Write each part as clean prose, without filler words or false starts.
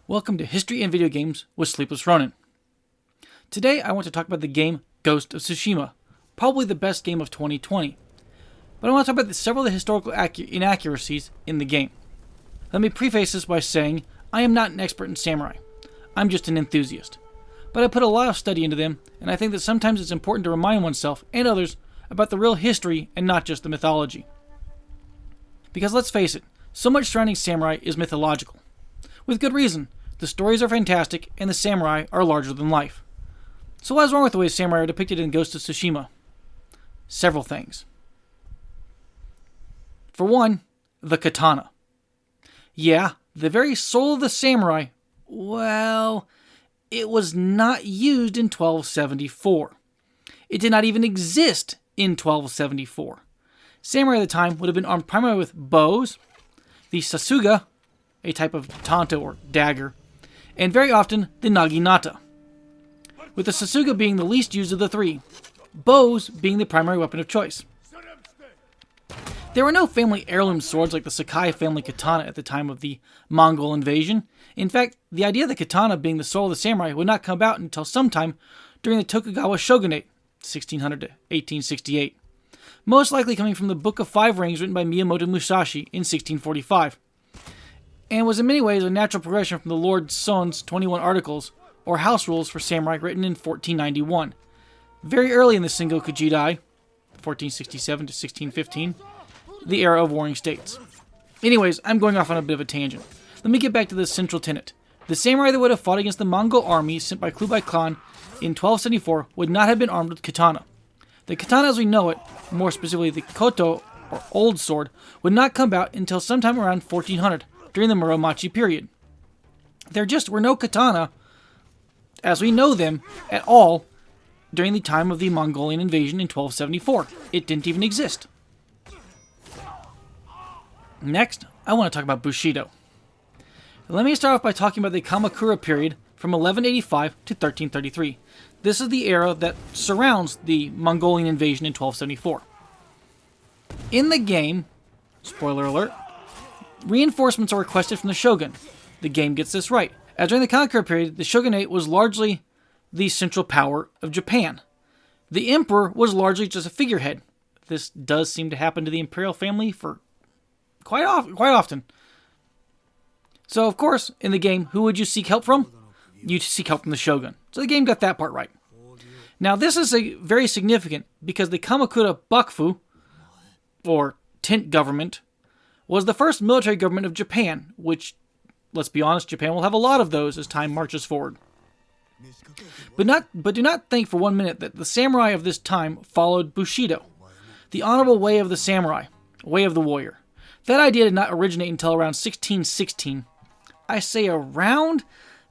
Welcome to History and Video Games with SleeplessRonin. Today I want to talk about the game Ghost of Tsushima, probably the best game of 2020. But I want to talk about several of the historical inaccuracies in the game. Let me preface this by saying I am not an expert in samurai. I'm just an enthusiast. But I put a lot of study into them, and I think that sometimes it's important to remind oneself and others about the real history and not just the mythology. Because let's face it, so much surrounding samurai is mythological. With good reason. The stories are fantastic, and the samurai are larger than life. So what is wrong with the way samurai are depicted in Ghost of Tsushima? Several things. For one, the katana. Yeah, the very soul of the samurai, well, it was not used in 1274. It did not even exist in 1274. Samurai at the time would have been armed primarily with bows, the sasuga, a type of tanto or dagger, and very often the naginata, with the sasuga being the least used of the three, bows being the primary weapon of choice. There were no family heirloom swords like the Sakai family katana at the time of the Mongol invasion. In fact, the idea of the katana being the soul of the samurai would not come about until sometime during the Tokugawa shogunate, 1600 to 1868, most likely coming from the Book of Five Rings written by Miyamoto Musashi in 1645. And was in many ways a natural progression from the Lord Son's 21 Articles, or House Rules for Samurai, written in 1491. Very early in the Sengoku Jidai, 1467 to 1615, the era of warring states. Anyways, I'm going off on a bit of a tangent. Let me get back to the central tenet. The samurai that would have fought against the Mongol army sent by Kublai Khan in 1274 would not have been armed with katana. The katana as we know it, more specifically the koto, or old sword, would not come about until sometime around 1400, during the Muromachi period. There just were no katana, as we know them, at all during the time of the Mongolian invasion in 1274. It didn't even exist. Next, I want to talk about Bushido. Let me start off by talking about the Kamakura period from 1185 to 1333. This is the era that surrounds the Mongolian invasion in 1274. In the game, spoiler alert, reinforcements are requested from the shogun. The game gets this right, as during the Kamakura period, the shogunate was largely the central power of Japan. The emperor was largely just a figurehead. This does seem to happen to the imperial family for quite often. So, of course, in the game, who would you seek help from? You'd seek help from the shogun. So the game got that part right. Now, this is very significant because the Kamakura Bakufu, or tent government, was the first military government of Japan, which, let's be honest, Japan will have a lot of those as time marches forward. But do not think for 1 minute that the samurai of this time followed Bushido, the honorable way of the samurai, way of the warrior. That idea did not originate until around 1616. I say around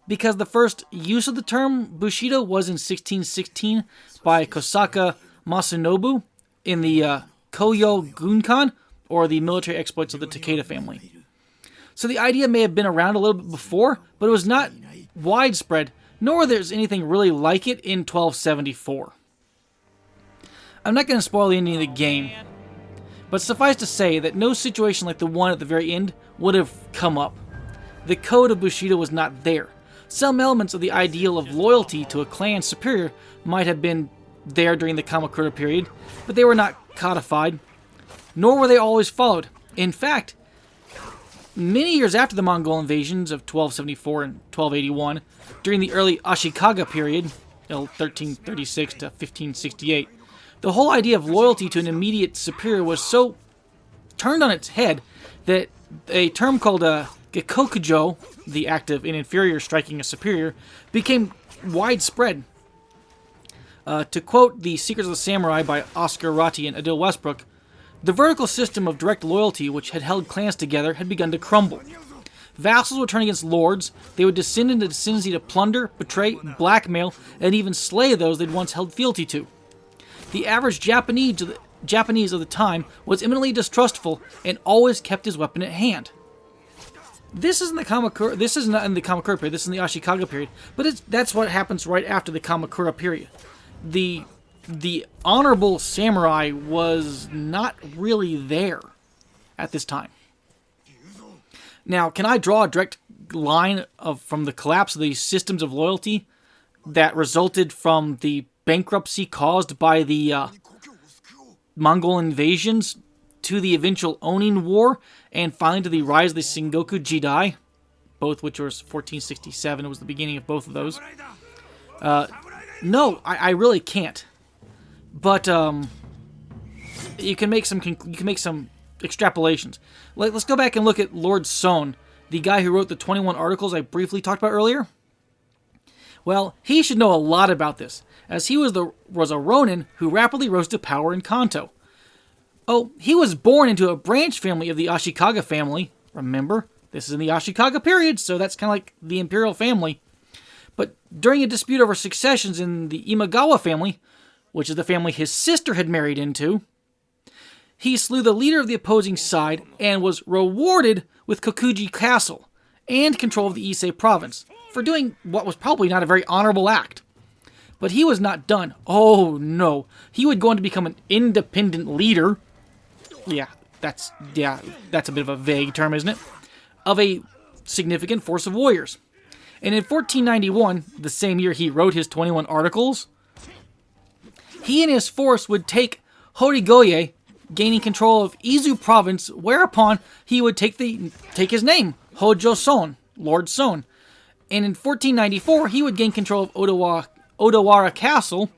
because the first use of the term Bushido was in 1616 by Kosaka Masanobu in the Koyo Gunkan, or the military exploits of the Takeda family. So the idea may have been around a little bit before, but it was not widespread, nor there's anything really like it in 1274. I'm not going to spoil the ending of the game, but suffice to say that no situation like the one at the very end would have come up. The code of Bushido was not there. Some elements of the ideal of loyalty to a clan superior might have been there during the Kamakura period, but they were not codified, nor were they always followed. In fact, many years after the Mongol invasions of 1274 and 1281, during the early Ashikaga period, 1336 to 1568, the whole idea of loyalty to an immediate superior was so turned on its head that a term called Gekokujo, the act of an inferior striking a superior, became widespread. To quote The Secrets of the Samurai by Oscar Ratti and Adil Westbrook, the vertical system of direct loyalty which had held clans together had begun to crumble. Vassals would turn against lords, they would descend into the tendency to plunder, betray, blackmail, and even slay those they'd once held fealty to. The average Japanese of the time was eminently distrustful and always kept his weapon at hand. This is not in the Kamakura period, this is in the Ashikaga period, but that's what happens right after the Kamakura period. The honorable samurai was not really there at this time. Now, can I draw a direct line from the collapse of these systems of loyalty that resulted from the bankruptcy caused by the Mongol invasions to the eventual Onin War, and finally to the rise of the Sengoku Jidai, both which was 1467. It was the beginning of both of those. No, I really can't. But you can make some extrapolations. Let's go back and look at Lord Son, the guy who wrote the 21 articles I briefly talked about earlier. Well, he should know a lot about this, as he was a Ronin who rapidly rose to power in Kanto. Oh, he was born into a branch family of the Ashikaga family. Remember, this is in the Ashikaga period, so that's kind of like the imperial family. But during a dispute over successions in the Imagawa family, which is the family his sister had married into, he slew the leader of the opposing side and was rewarded with Kokuji Castle and control of the Ise province for doing what was probably not a very honorable act. But he was not done. Oh no, he would go on to become an independent leader. Yeah, that's a bit of a vague term, isn't it? Of a significant force of warriors. And in 1491, the same year he wrote his 21 articles, he and his force would take Horigoye, gaining control of Izu province, whereupon he would take his name, Hojo Son, Lord Son. And in 1494, he would gain control of Odawara Castle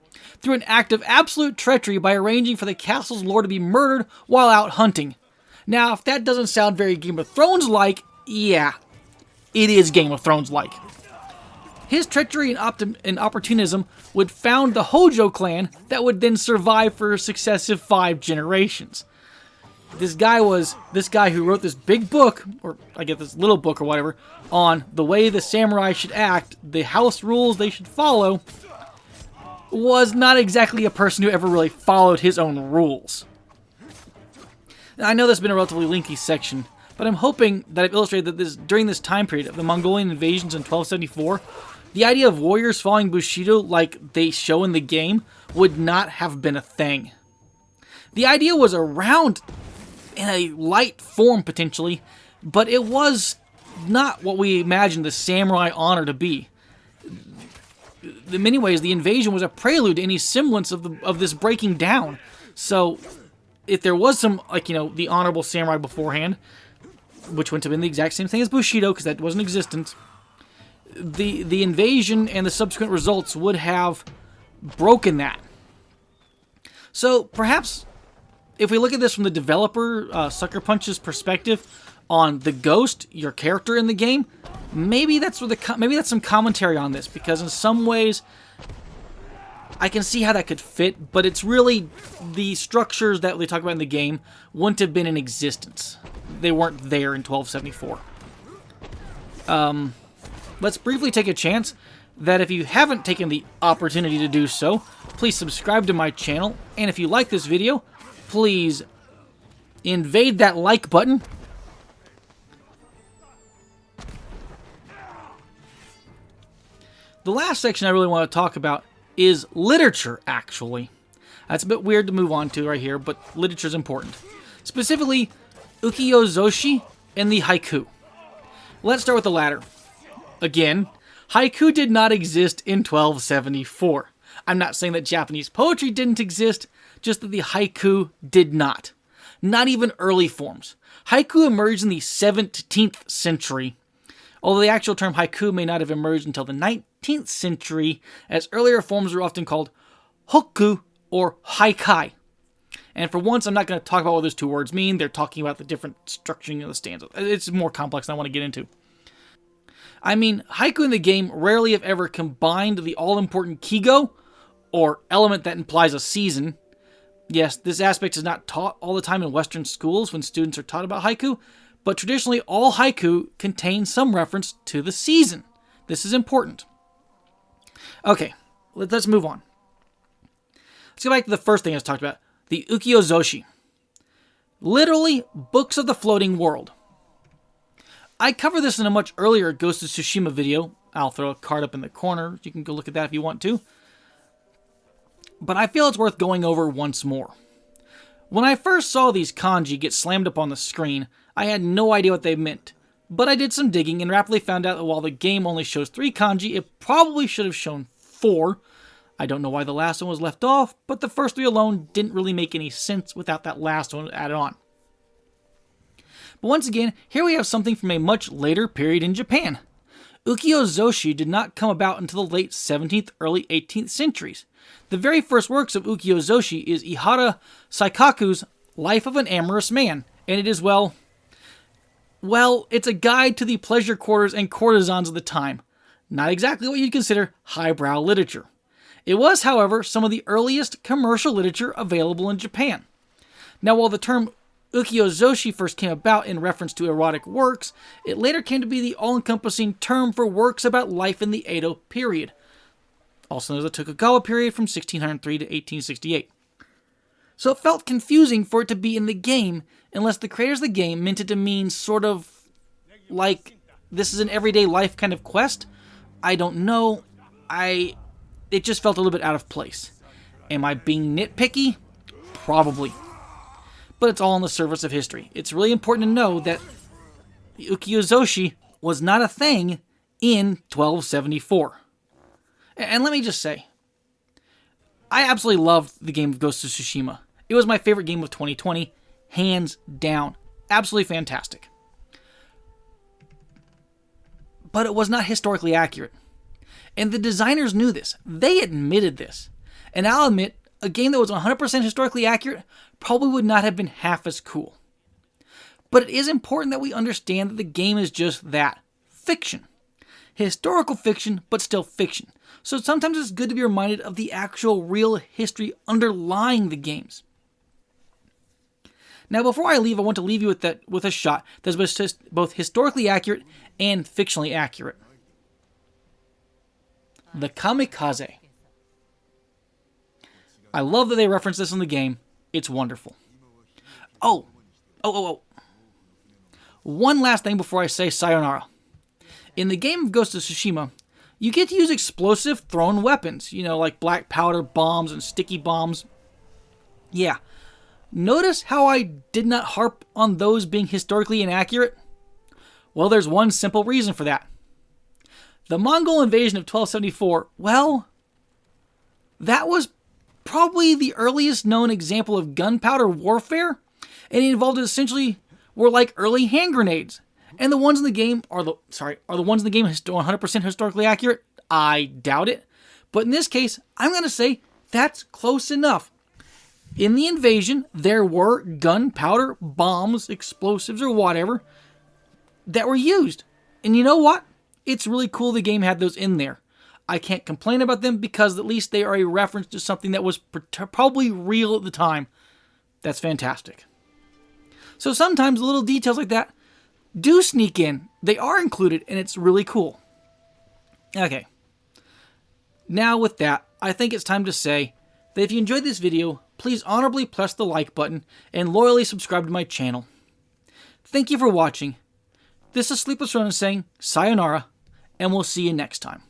through an act of absolute treachery by arranging for the castle's lord to be murdered while out hunting. Now, if that doesn't sound very Game of Thrones-like, yeah, it is Game of Thrones-like. His treachery and opportunism would found the Hojo clan that would then survive for successive 5 generations. This guy who wrote this big book, or I guess this little book or whatever, on the way the samurai should act, the house rules they should follow, was not exactly a person who ever really followed his own rules. Now, I know this has been a relatively lengthy section, but I'm hoping that I've illustrated that during this time period of the Mongolian invasions in 1274, the idea of warriors following Bushido like they show in the game would not have been a thing. The idea was around in a light form potentially, but it was not what we imagined the samurai honor to be. In many ways, the invasion was a prelude to any semblance of this breaking down. So, if there was some, the honorable samurai beforehand, which wouldn't have been the exact same thing as Bushido, because that wasn't existent, the invasion and the subsequent results would have broken that. So, perhaps, if we look at this from the developer, Sucker Punch's perspective on the Ghost, your character in the game, maybe that's some commentary on this, because in some ways I can see how that could fit, but it's really the structures that they talk about in the game wouldn't have been in existence. They weren't there in 1274. Let's briefly take a chance that if you haven't taken the opportunity to do so, please subscribe to my channel, and if you like this video, please invade that like button. The last section I really want to talk about is literature, actually. That's a bit weird to move on to right here, but literature is important. Specifically, ukiyo-zoshi and the haiku. Let's start with the latter. Again, haiku did not exist in 1274. I'm not saying that Japanese poetry didn't exist, just that the haiku did not. Not even early forms. Haiku emerged in the 17th century, although the actual term haiku may not have emerged until the 19th century, as earlier forms were often called hokku or haikai. And for once, I'm not going to talk about what those two words mean. They're talking about the different structuring of the stanza. It's more complex than I want to get into. I mean, haiku in the game rarely if ever combined the all-important kigo, or element that implies a season. Yes, this aspect is not taught all the time in Western schools when students are taught about haiku, but traditionally all haiku contain some reference to the season. This is important. Okay, let's move on. Let's go back to the first thing I was talking about, the ukiyo-zoshi. Literally, books of the floating world. I covered this in a much earlier Ghost of Tsushima video. I'll throw a card up in the corner. You can go look at that if you want to. But I feel it's worth going over once more. When I first saw these kanji get slammed up on the screen, I had no idea what they meant. But I did some digging and rapidly found out that while the game only shows 3 kanji, it probably should have shown 4. I don't know why the last one was left off, but the first 3 alone didn't really make any sense without that last one added on. But once again, here we have something from a much later period in Japan. Ukiyo-zoshi did not come about until the late 17th, early 18th centuries. The very first works of ukiyo-zoshi is Ihara Saikaku's Life of an Amorous Man, and it is, well, it's a guide to the pleasure quarters and courtesans of the time. Not exactly what you'd consider highbrow literature. It was, however, some of the earliest commercial literature available in Japan. Now, while the term ukiyo-zoshi first came about in reference to erotic works, it later came to be the all-encompassing term for works about life in the Edo period, also known as the Tokugawa period from 1603 to 1868. So it felt confusing for it to be in the game, unless the creators of the game meant it to mean sort of like this is an everyday life kind of quest. I don't know. It just felt a little bit out of place. Am I being nitpicky? Probably. But it's all on the surface of history. It's really important to know that ukiyo-zoshi was not a thing in 1274. And let me just say, I absolutely loved the game of Ghost of Tsushima. It was my favorite game of 2020, hands down. Absolutely fantastic. But it was not historically accurate. And the designers knew this. They admitted this. And I'll admit, a game that was 100% historically accurate probably would not have been half as cool. But it is important that we understand that the game is just that, fiction. Historical fiction, but still fiction. So sometimes it's good to be reminded of the actual real history underlying the games. Now, before I leave, I want to leave you with a shot that's both historically accurate and fictionally accurate. The kamikaze. I love that they reference this in the game. It's wonderful. Oh. One last thing before I say sayonara. In the game of Ghost of Tsushima, you get to use explosive thrown weapons, like black powder bombs and sticky bombs. Yeah. Notice how I did not harp on those being historically inaccurate? Well, there's one simple reason for that. The Mongol invasion of 1274, well, that was probably the earliest known example of gunpowder warfare, and it involved essentially were like early hand grenades. And the ones in the game are the ones in the game 100% historically accurate? I doubt it. But in this case, I'm going to say that's close enough. In the invasion, there were gunpowder, bombs, explosives, or whatever that were used. And you know what? It's really cool the game had those in there. I can't complain about them because at least they are a reference to something that was probably real at the time. That's fantastic. So sometimes little details like that do sneak in. They are included, and it's really cool. Okay. Now with that, I think it's time to say that if you enjoyed this video, please honorably press the like button and loyally subscribe to my channel. Thank you for watching. This is SleeplessRonin saying sayonara, and we'll see you next time.